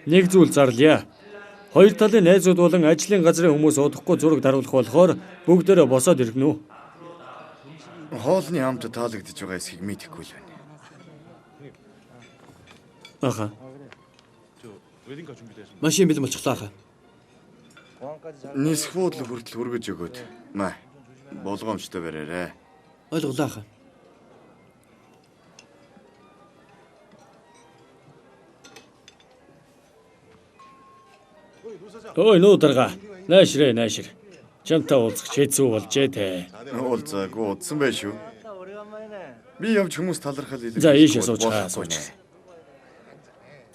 Нэг зүйл зарлая. Хоёр талын найзууд болон ажлын газрын хүмүүс удахгүй зураг даруулах болохоор бүгдээрээ босоод иргэнэ үү? Хоолны хамт таалагдж байгаа эсхийг мэдэхгүй л байна. Аха. Машин бэлэн болчихлоо хаа. Нисэх буудлын хүртэл хүргэж өгөөд. Маа. Болгоомжтой бариарай. Ойлголоо хаа. Ой, нуу дарга. Наашрээ. Чамтай уулзах хэцүү болжээ те. Уулзаагүй удсан байх шүү. Би явж хүмүүс талархал илүү. За ийшээ сууж.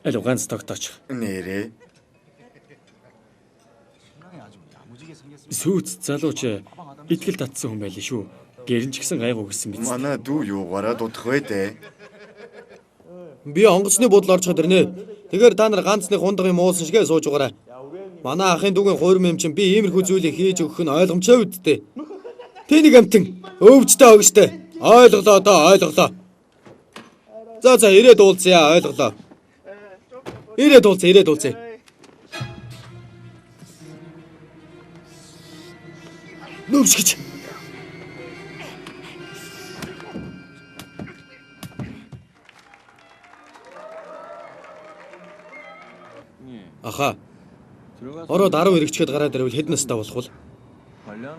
Аль ганц тогтооч. Нэрээ. Сүүц залууч итгэл татсан хүн байли шүү. Гэрэн ч гэсэн гайгүй гисэн биз. Манай дүү юугаараа дутх вэ дээ. Би онгоцны буудлаар орчоод ирнэ. Тэгэхээр та нар ганцны хундаг юм уусан шигээ сууж угаарай. Манай ахын дүүгийн хурим юм чинь би иймэрхүү зүйлийг хийж өгөх нь ойлгомжтой үсттэй. Тэнийг амтэн өвчтэй өгчтэй. Ойлголоо доо, ойлголоо. За ирээд уулзъя, ойлголоо. Ирээд уулзъя. Нүвсгэж. Аха. Ороод 10 эргэчгээд гараад ирвэл хэд настай болох вэ?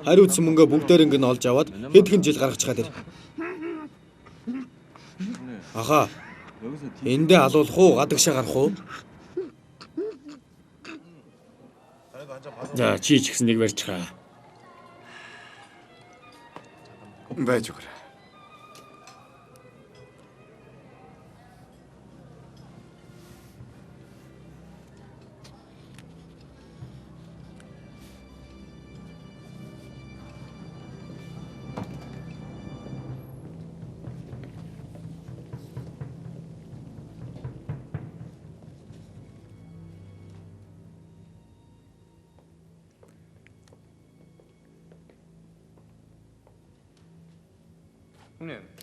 Хариуцсан мөнгөө бүгдээр ингэ нь олж аваад хэдхэн жил гаргачихад ир. Аха. Эндээ алуулах уу, гадагшаа гарах уу? За чи ч гэсэн нэг барьчихаа. Байж өгөр.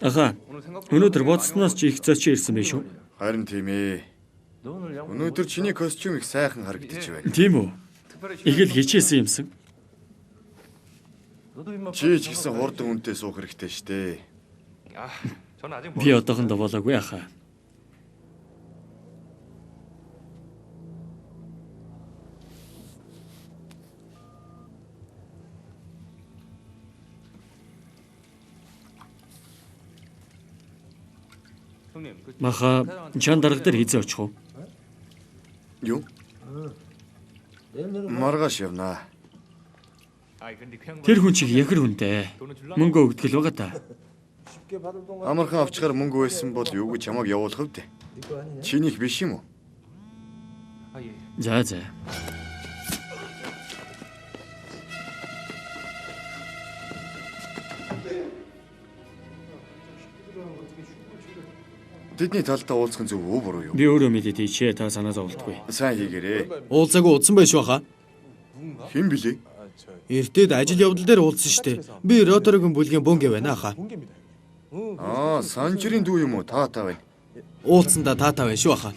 Аха. Өнөөдөр бодсноос чи их цочи ирсэн байх шүү. Харин тийм ээ. Өнөөдөр чиний костюм их сайхан харагдаж байна. Тийм үү? Их л хичээсэн юмсан. Чи ч гэсэн хурдан үнтэй суух хэрэгтэй штэ. Би одоохондоо болоогүй аха. Маха чан дарга дээр хийзээ очих уу? Юу? Маргааш явнаа. Тэр хүн чиг яхэр хүнтэй. Мөнгө өгдөг л байгаа та. Амархан авчгаар мөнгө байсан бол юу гэж чамайг явуулах вэ? Чинийх биш юм уу? За. Тэдний талдаа уулзах нь зөв үү буруу юу? Би өөрөө мэдээд ийчээ та санаа зовлтгүй. Сайн хийгээрээ. Уулзаагүй удсан байх шүү хаа. Хэн блэ? Эртээд ажил явдал дээр уулзсан штэ. Би Ротаригийн бүлгийн бөөнгө байна хаа. Санжирын дүү юм уу? Таатай байна. Уулзсандаа таатай байна шүү хаа.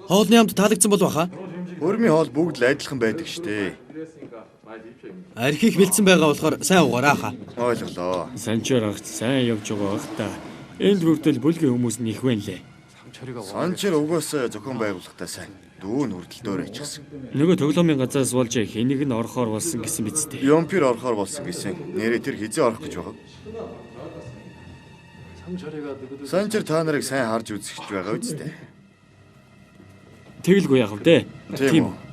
Хоолны хамт таалагдсан болов хаа? Хөрмийн хоол бүгд л адилхан байдаг штэ. Архийг бэлдсэн байгаа болохоор сайн угаараа хаа. Ойлголоо. Санчаар агт сайн явж байгаа бах та. Энд хүртэл бүлгийн хүмүүс нь их байна лээ. Санчир угаасаа зохион байгуулалтаа сайн. Дүү нүрдэлтөөр ичсэн. Нөгөө тоглоомын газраас болж хэнийг нь орохоор болсон гэсэн биз дээ. Ёмпир орохоор болсон гэсэн. Нэрээ тэр хизээ орох гэж байгаа. Санчир та нарыг сайн харж үзэж байгаа үстэй. Тэгэлгүй яах вэ? Тийм үү?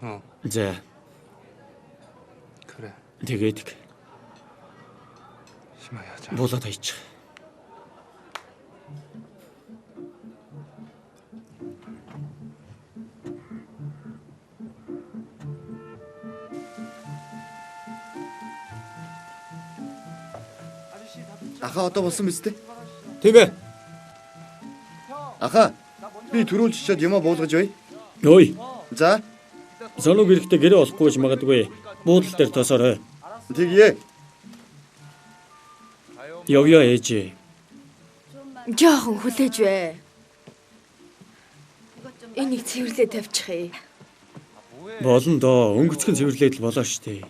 За 그래. тэгээд 심하게 하자. болоод hayчих. Ахаа одоо болсон биз дээ. Тийм ээ. Ахаа би төрүүлж чад юмаа буулгаж бай. Ой, За соног ирэхдээ гэрээ олохгүй байж магадгүй. Буудлын дээр тосоорой. тэгье. Явъя ээж. Жохон хүлээж бай. Энийг цэвэрлээ тавьчих. Болно доо. Өнгөцгөн цэвэрлээд л болоо штэ.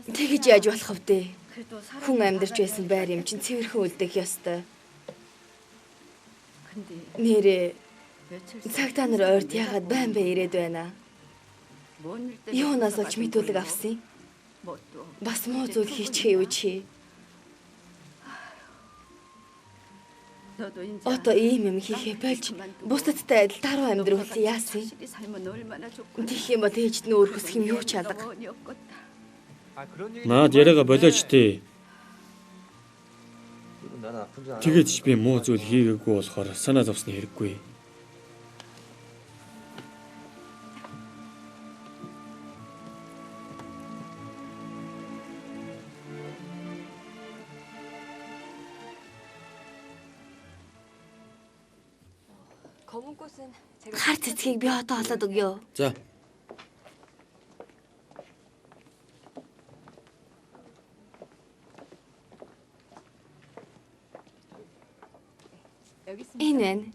Тэгэж яаж болох вэ? Хүн амьдарч байсан байр юм чинь цэвэрхэн үлдэх ёстой. Нэрээ цагтаа нар ойрд яагаад байн бай ирээд байна? Юунаас олж мэдүүлэг авсан? Бас муу зүйл хийчихээ юу чи? Одоо ийм юм хийхээ болж бусдадтай адил даруй амьдруулах яасан? Тийх юм бол ээжд нь өөр хүсэх юм юу ч алга. Наад яриага болооч тээ. Тэгээд ч би муу зүйл хийгээгүй болохоор санаа зовсны хэрэггүй. Хар цэцгийг би одоо олоод өгье. За. Энэ байна.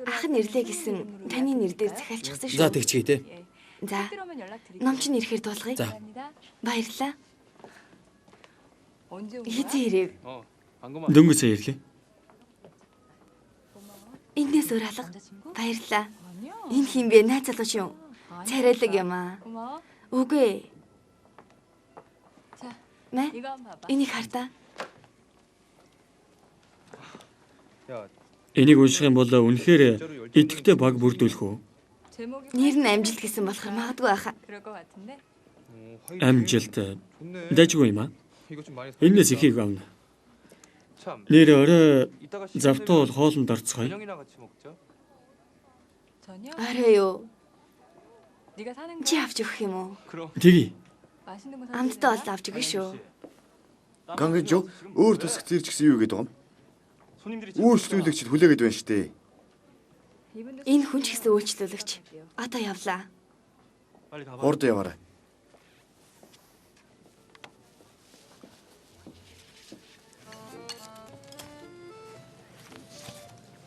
Ах нь ирлээ гэсэн таны нэр дээр захиалчихсан шүү. За тэгчихье те. За. Номч нь ирэхээр дуулгая. За. Баярлалаа. Хизээ ирэв. Дөнгөж сая ирлээ. Энээс өөр алга. Баярлалаа. Энэ хин бэ? Найз залуу шүү. Царайлаг юм аа. Үгүй. Мэ? Энийг хартаа. Энийг унших юм бол үнэхээр идэвхтэй баг бүрдүүлэх үү? Нэр нь амжилт гэсэн болохоор магадгүй байхаа. Амжилт дайггүй юм аа. 이거 좀 많이 Энэс ихийг авна. 참. Нэр орой 이따가 завтуу бол хоолнд орцгоё. 저녁이나 같이 먹죠. 전혀? Арай юу? 네가 사는 Чи 거 авч өгөх юм уу? 그럼. Тэгье. 맛있는 거 Амттай бол авч өгнө шүү. Гангаж өөр тусах зэрч гисэн юу гэдэг юм? 손님들이 Үйлчлүүлэгчд хүлээгээд байна штэ. Энэ хүн ч гэсэн үйлчлүүлэгч. Одоо явлаа. 빨리 가봐. Урд яваарай.